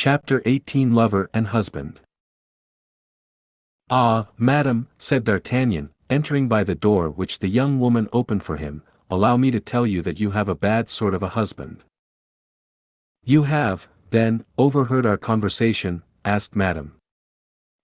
Chapter 18 Lover and Husband. "Ah, madam," said D'Artagnan, entering by the door which the young woman opened for him, "allow me to tell you that you have a bad sort of a husband." "You have, then, overheard our conversation?" asked Madame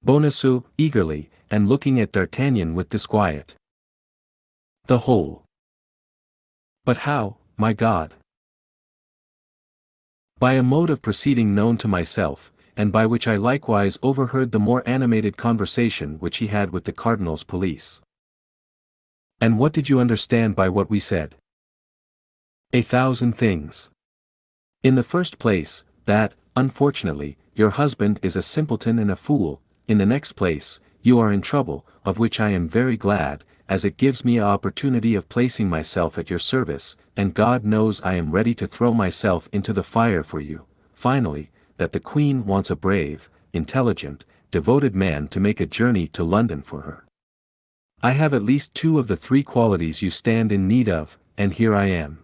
Bonacieux, eagerly, and looking at D'Artagnan with disquiet. "The whole." "But how, my God?" "By a mode of proceeding known to myself, and by which I likewise overheard the more animated conversation which he had with the cardinal's police." "And what did you understand by what we said?" "A thousand things. In the first place, that, unfortunately, your husband is a simpleton and a fool. In the next place, you are in trouble, of which I am very glad, as it gives me an opportunity of placing myself at your service, and God knows I am ready to throw myself into the fire for you. Finally, that the Queen wants a brave, intelligent, devoted man to make a journey to London for her. I have at least two of the three qualities you stand in need of, and here I am."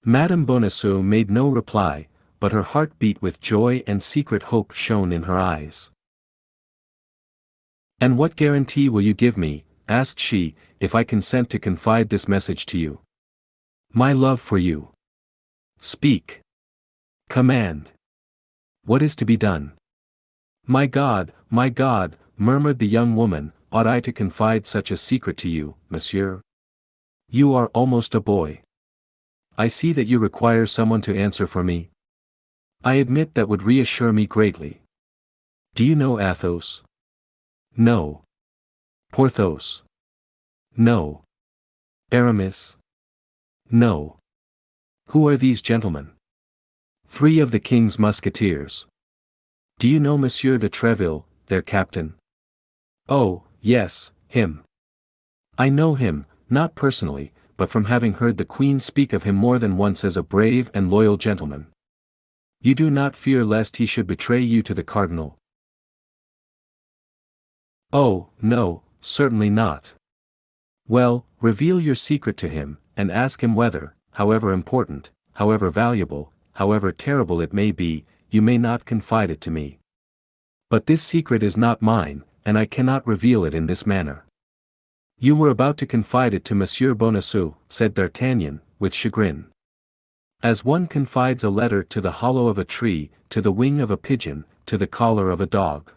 Madame Bonacieux made no reply, but her heart beat with joy and secret hope shone in her eyes. "And what guarantee will you give me," asked she, "if I consent to confide this message to you? My love for you. Speak. Command. What is to be done?" my God," murmured the young woman, "ought I to confide such a secret to you, monsieur? You are almost a boy. I see that you require someone to answer for me. I admit that would reassure me greatly. Do you know Athos? No. Porthos? No. Aramis? No. Who are these gentlemen? Three of the king's Musketeers. Do you know Monsieur de Treville, their captain? Oh, yes, him. I know him, not personally, but from having heard the Queen speak of him more than once as a brave and loyal gentleman. You do not fear lest he should betray you to the cardinal? Oh, no, certainly not. Well, reveal your secret to him, and ask him whether, however important, however valuable, however terrible it may be, you may not confide it to me. But this secret is not mine, and I cannot reveal it in this manner." "You were about to confide it to Monsieur Bonacieux," said D'Artagnan, with chagrin. "As one confides a letter to the hollow of a tree, to the wing of a pigeon, to the collar of a dog.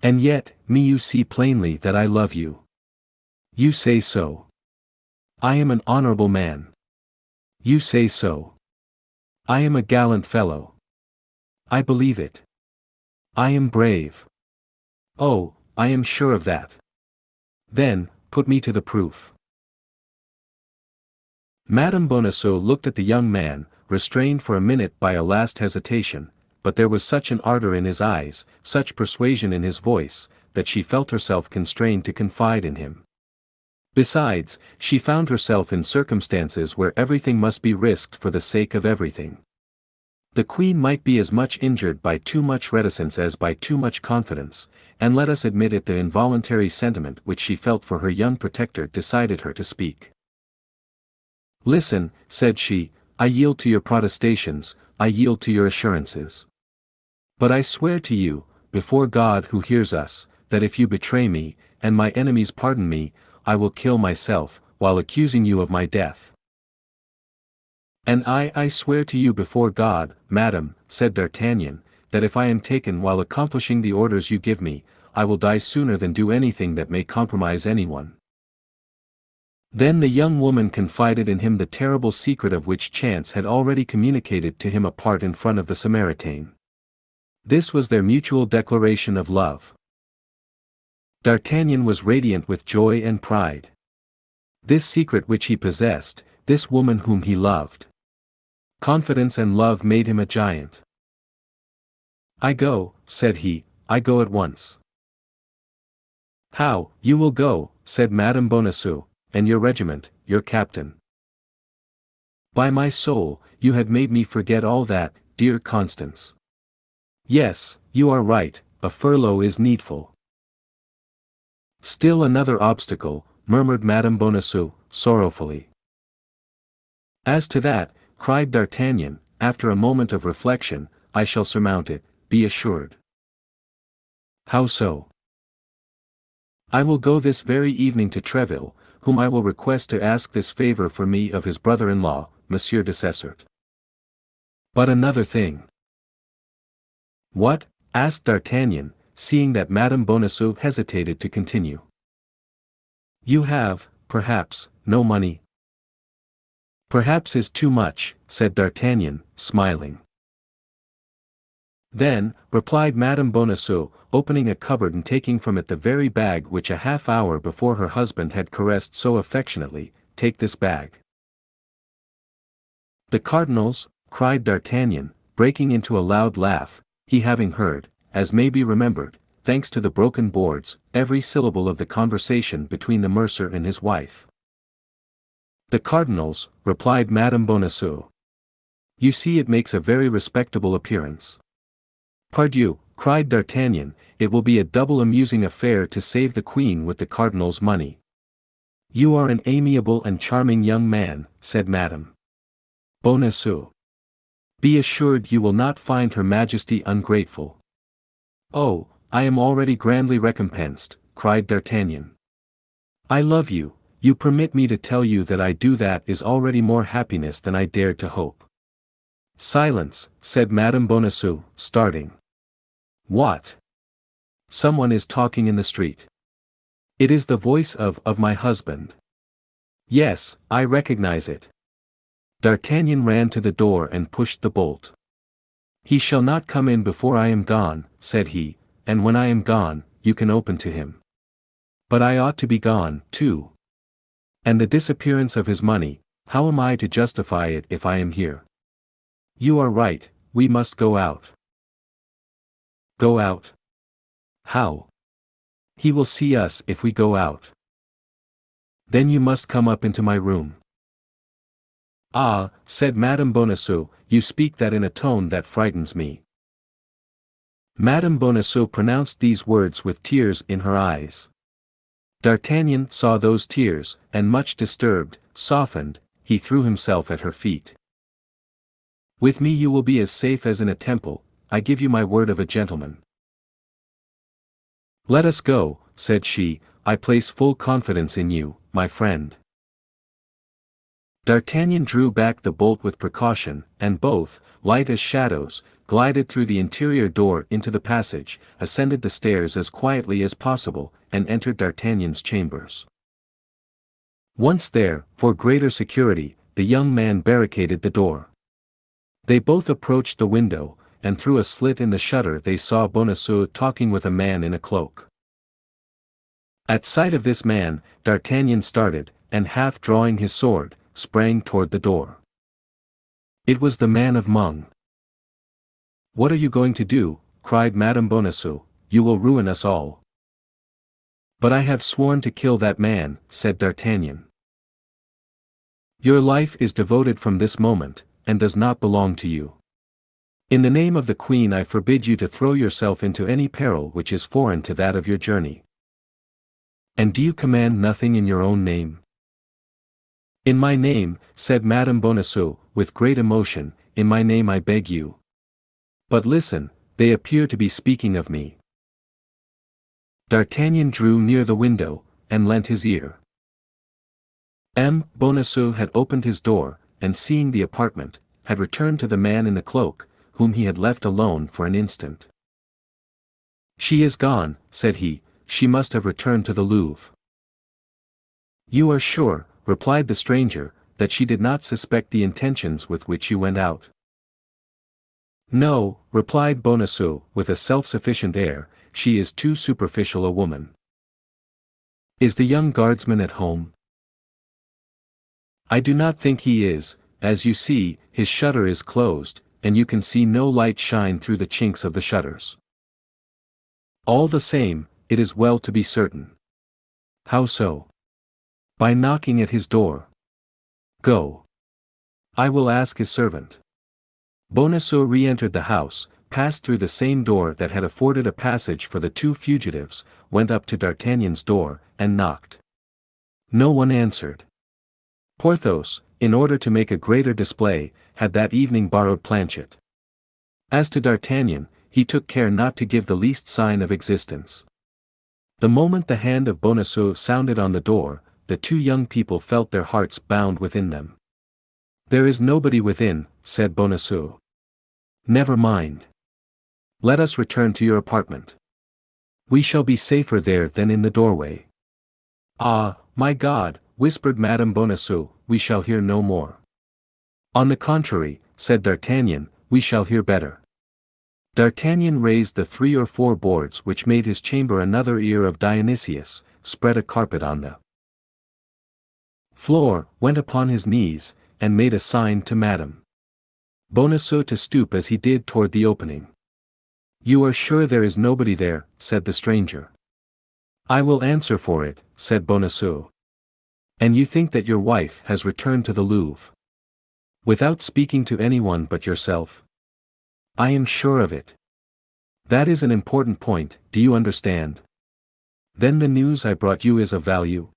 And yet, me you see plainly that I love you. You say so. I am an honorable man. You say so. I am a gallant fellow. I believe it. I am brave. Oh, I am sure of that. Then, put me to the proof." Madame Bonacieux looked at the young man, restrained for a minute by a last hesitation, but there was such an ardor in his eyes, such persuasion in his voice, that she felt herself constrained to confide in him. Besides, she found herself in circumstances where everything must be risked for the sake of everything. The Queen might be as much injured by too much reticence as by too much confidence, and let us admit it, the involuntary sentiment which she felt for her young protector decided her to speak. "Listen," said she, "I yield to your protestations, I yield to your assurances. But I swear to you, before God who hears us, that if you betray me, and my enemies pardon me, I will kill myself, while accusing you of my death." "And I swear to you before God, madam," said D'Artagnan, "that if I am taken while accomplishing the orders you give me, I will die sooner than do anything that may compromise anyone." Then the young woman confided in him the terrible secret of which chance had already communicated to him apart in front of the Samaritan. This was their mutual declaration of love. D'Artagnan was radiant with joy and pride. This secret which he possessed, this woman whom he loved. Confidence and love made him a giant. "I go," said he, "I go at once." "How, you will go," said Madame Bonacieux, "and your regiment, your captain?" "By my soul, you had made me forget all that, dear Constance. Yes, you are right, a furlough is needful." "Still another obstacle," murmured Madame Bonacieux, sorrowfully. "As to that," cried D'Artagnan, after a moment of reflection, I shall surmount it, be assured. How so? I will go this very evening to Treville, whom I will request to ask this favor for me of his brother-in-law, Monsieur de Cessert. But another thing. What? Asked D'Artagnan, seeing that Madame Bonacieux hesitated to continue. You have, perhaps, no money. Perhaps is too much, said D'Artagnan, smiling. Then, replied Madame Bonacieux, opening a cupboard and taking from it the very bag which a half-hour before her husband had caressed so affectionately, take this bag. The cardinals, cried D'Artagnan, breaking into a loud laugh, he having heard, as may be remembered, thanks to the broken boards, every syllable of the conversation between the mercer and his wife. The cardinals, replied Madame Bonacieux. You see it makes a very respectable appearance. Pardieu, cried D'Artagnan, it will be a double amusing affair to save the queen with the cardinal's money. You are an amiable and charming young man, said Madame Bonacieux. Be assured you will not find her Majesty ungrateful. Oh, I am already grandly recompensed, cried D'Artagnan. I love you, you permit me to tell you that I do that is already more happiness than I dared to hope. Silence, said Madame Bonacieux, starting. What? Someone is talking in the street. It is the voice of my husband. Yes, I recognize it. D'Artagnan ran to the door and pushed the bolt. He shall not come in before I am gone, said he, and when I am gone, you can open to him. But I ought to be gone, too. And the disappearance of his money, how am I to justify it if I am here? You are right, we must go out. Go out? How? He will see us if we go out. Then you must come up into my room. Ah, said Madame Bonacieux, you speak that in a tone that frightens me. Madame Bonacieux pronounced these words with tears in her eyes. D'Artagnan saw those tears, and much disturbed, softened, he threw himself at her feet. With me you will be as safe as in a temple, I give you my word of a gentleman. Let us go, said she, I place full confidence in you, my friend. D'Artagnan drew back the bolt with precaution, and both, light as shadows, glided through the interior door into the passage, ascended the stairs as quietly as possible, and entered D'Artagnan's chambers. Once there, for greater security, the young man barricaded the door. They both approached the window, and through a slit in the shutter they saw Bonacieux talking with a man in a cloak. At sight of this man, D'Artagnan started, and half drawing his sword, sprang toward the door. It was the man of Meung. What are you going to do? Cried Madame Bonacieux, you will ruin us all. But I have sworn to kill that man, said D'Artagnan. Your life is devoted from this moment, and does not belong to you. In the name of the Queen I forbid you to throw yourself into any peril which is foreign to that of your journey. And do you command nothing in your own name? In my name, said Madame Bonacieux, with great emotion, in my name I beg you. But listen, they appear to be speaking of me. D'Artagnan drew near the window, and lent his ear. M. Bonacieux had opened his door, and seeing the apartment, had returned to the man in the cloak, whom he had left alone for an instant. She is gone, said he, she must have returned to the Louvre. You are sure, replied the stranger, that she did not suspect the intentions with which you went out? No, replied Bonacieux, with a self-sufficient air, she is too superficial a woman. Is the young guardsman at home? I do not think he is, as you see, his shutter is closed, and you can see no light shine through the chinks of the shutters. All the same, it is well to be certain. How so? By knocking at his door. Go. I will ask his servant. Bonacieux re-entered the house, passed through the same door that had afforded a passage for the two fugitives, went up to D'Artagnan's door, and knocked. No one answered. Porthos, in order to make a greater display, had that evening borrowed Planchet. As to D'Artagnan, he took care not to give the least sign of existence. The moment the hand of Bonacieux sounded on the door, the two young people felt their hearts bound within them. "There is nobody within," said Bonacieux. "Never mind. Let us return to your apartment. We shall be safer there than in the doorway." "Ah, my God," whispered Madame Bonacieux, "we shall hear no more." "On the contrary," said D'Artagnan, "we shall hear better." D'Artagnan raised the 3 or 4 boards which made his chamber another ear of Dionysius, spread a carpet on the floor, went upon his knees, and made a sign to Madame Bonacieux to stoop as he did toward the opening. "You are sure there is nobody there?" said the stranger. "I will answer for it," said Bonacieux. "And you think that your wife has returned to the Louvre? Without speaking to anyone but yourself?" "I am sure of it. That is an important point, do you understand? Then the news I brought you is of value?"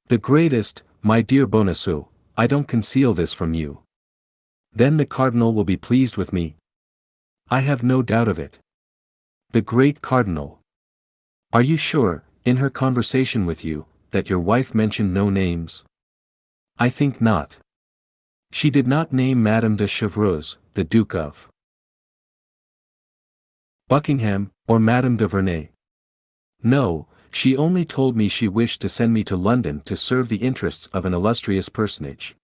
"The greatest, my dear Bonacieux, I don't conceal this from you." "Then the cardinal will be pleased with me?" "I have no doubt of it." "The great cardinal. Are you sure, in her conversation with you, that your wife mentioned no names?" "I think not. She did not name Madame de Chevreuse, the Duke of Buckingham, or Madame de Verneuil. No, she only told me she wished to send me to London to serve the interests of an illustrious personage."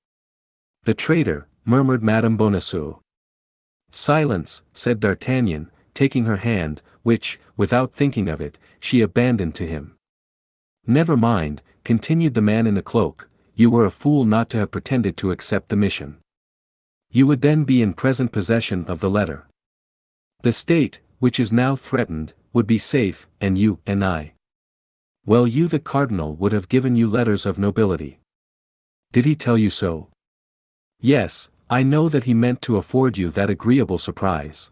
"The traitor," murmured Madame Bonacieux. "Silence," said D'Artagnan, taking her hand, which, without thinking of it, she abandoned to him. "Never mind," continued the man in the cloak, "you were a fool not to have pretended to accept the mission. You would then be in present possession of the letter. The state, which is now threatened, would be safe, and you, and I. Well, you, the cardinal, would have given you letters of nobility." "Did he tell you so?" "Yes, I know that he meant to afford you that agreeable surprise."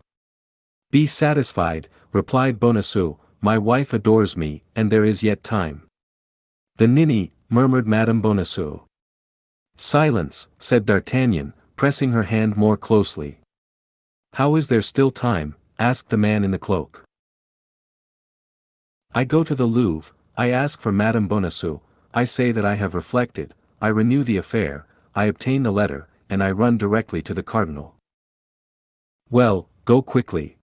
"Be satisfied," replied Bonacieux, "my wife adores me, and there is yet time." "The ninny," murmured Madame Bonacieux. "Silence," said D'Artagnan, pressing her hand more closely. "How is there still time?" asked the man in the cloak. "I go to the Louvre, I ask for Madame Bonacieux, I say that I have reflected, I renew the affair, I obtain the letter, and I run directly to the cardinal." "Well, go quickly.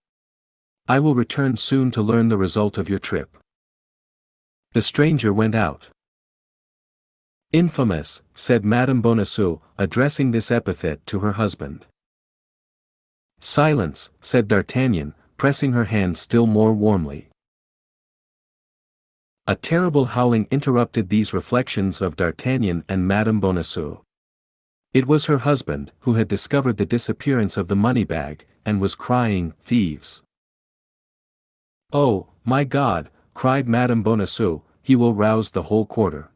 I will return soon to learn the result of your trip." The stranger went out. "Infamous," said Madame Bonacieux, addressing this epithet to her husband. "Silence," said D'Artagnan, pressing her hand still more warmly. A terrible howling interrupted these reflections of D'Artagnan and Madame Bonacieux. It was her husband, who had discovered the disappearance of the money bag, and was crying, "Thieves!" "Oh, my God," cried Madame Bonacieux, "he will rouse the whole quarter."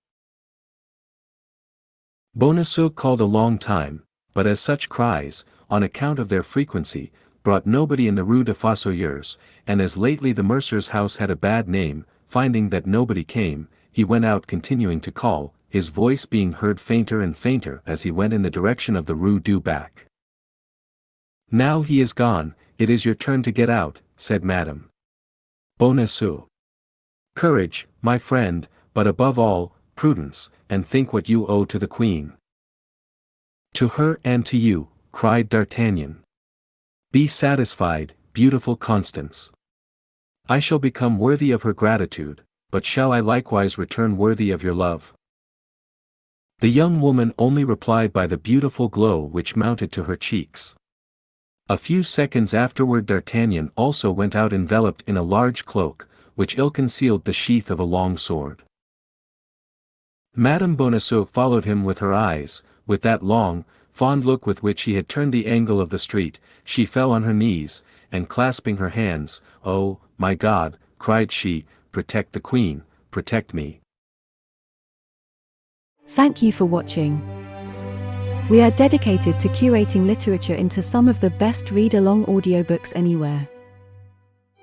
Bonacieux called a long time, but as such cries, on account of their frequency, brought nobody in the Rue des Fossoyeurs, and as lately the mercer's house had a bad name, finding that nobody came, he went out continuing to call, his voice being heard fainter and fainter as he went in the direction of the Rue du Bac. "Now he is gone, it is your turn to get out," said Madame Bonacieux. "Courage, my friend, but above all, prudence, and think what you owe to the Queen." "To her and to you," cried D'Artagnan. "Be satisfied, beautiful Constance. I shall become worthy of her gratitude, but shall I likewise return worthy of your love?" The young woman only replied by the beautiful glow which mounted to her cheeks. A few seconds afterward D'Artagnan also went out enveloped in a large cloak, which ill-concealed the sheath of a long sword. Madame Bonacieux followed him with her eyes, with that long, fond look with which he had turned the angle of the street. She fell on her knees, and clasping her hands, "Oh, my God," cried she, "protect the Queen, protect me." Thank you for watching. We are dedicated to curating literature into some of the best read-along audiobooks anywhere.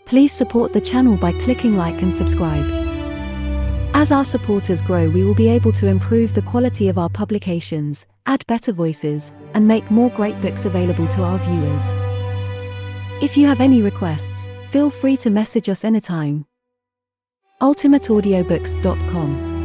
Please support the channel by clicking like and subscribe. As our supporters grow, we will be able to improve the quality of our publications, add better voices, and make more great books available to our viewers. If you have any requests, feel free to message us anytime. ultimateaudiobooks.com